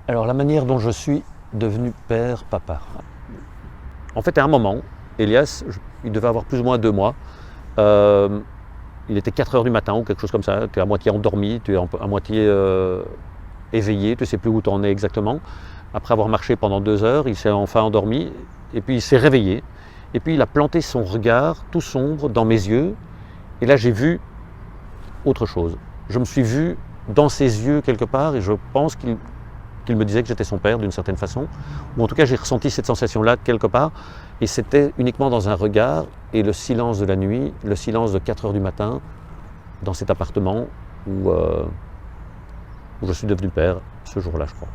Alors la manière dont je suis devenu père, papa. En fait, à un moment, Elias, il devait avoir plus ou moins 2 mois. Euh, il était 4 heures du matin ou quelque chose comme ça. Tu es à moitié endormi, tu es à moitié éveillé, tu ne sais plus où tu en es exactement. Après avoir marché pendant 2 heures, il s'est enfin endormi et puis il s'est réveillé. Et puis il a planté son regard tout sombre dans mes yeux. Et là, j'ai vu autre chose. Je me suis vu dans ses yeux quelque part et je pense qu'il me disait que j'étais son père d'une certaine façon. Ou en tout cas, j'ai ressenti cette sensation-là quelque part. Et c'était uniquement dans un regard et le silence de la nuit, le silence de 4 heures du matin, dans cet appartement où je suis devenu père ce jour-là, je crois.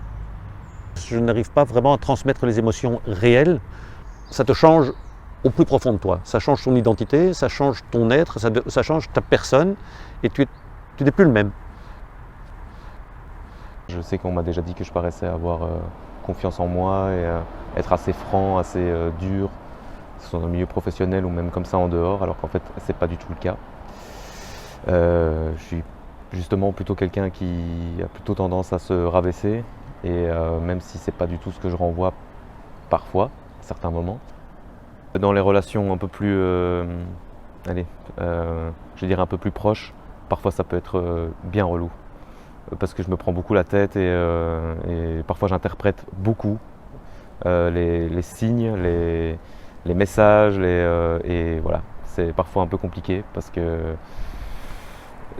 Je n'arrive pas vraiment à transmettre les émotions réelles. Ça te change au plus profond de toi. Ça change ton identité, ça change ton être, ça change ta personne et tu n'es plus le même. Je sais qu'on m'a déjà dit que je paraissais avoir confiance en moi et être assez franc, assez dur, que ce soit dans le milieu professionnel ou même comme ça en dehors, alors qu'en fait c'est pas du tout le cas. Je suis justement plutôt quelqu'un qui a plutôt tendance à se rabaisser et même si c'est pas du tout ce que je renvoie parfois, à certains moments. Dans les relations un peu plus, je vais dire un peu plus proches, parfois ça peut être bien relou. Parce que je me prends beaucoup la tête et parfois j'interprète beaucoup les signes, les messages et voilà. C'est parfois un peu compliqué parce que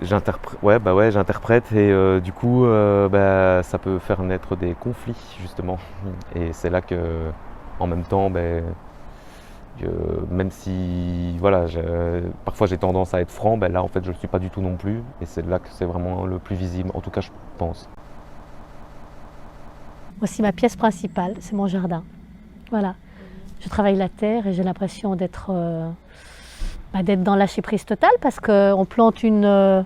j'interprète et du coup ça peut faire naître des conflits justement. Et c'est là que en même temps même si voilà, parfois j'ai tendance à être franc, là en fait je ne le suis pas du tout non plus et c'est là que c'est vraiment le plus visible, en tout cas je pense. Voici ma pièce principale, c'est mon jardin. Voilà, je travaille la terre et j'ai l'impression d'être dans lâcher prise totale parce qu'on plante une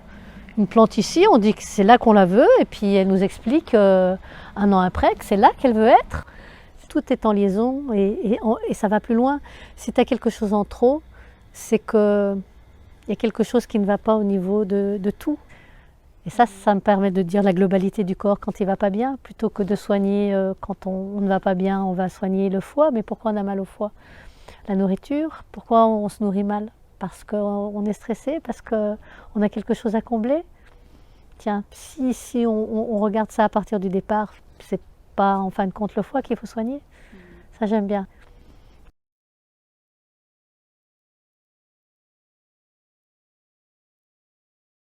plante ici, on dit que c'est là qu'on la veut et puis elle nous explique 1 an après que c'est là qu'elle veut être. Tout est en liaison et ça va plus loin. Si tu as quelque chose en trop, c'est qu'il y a quelque chose qui ne va pas au niveau de tout. Et ça me permet de dire la globalité du corps quand il ne va pas bien, plutôt que de soigner quand on ne va pas bien, on va soigner le foie. Mais pourquoi on a mal au foie? La nourriture, pourquoi on se nourrit mal? Parce qu'on est stressé, parce qu'on a quelque chose à combler. Tiens, si on regarde ça à partir du départ, c'est pas en fin de compte le foie qu'il faut soigner. Ça j'aime bien.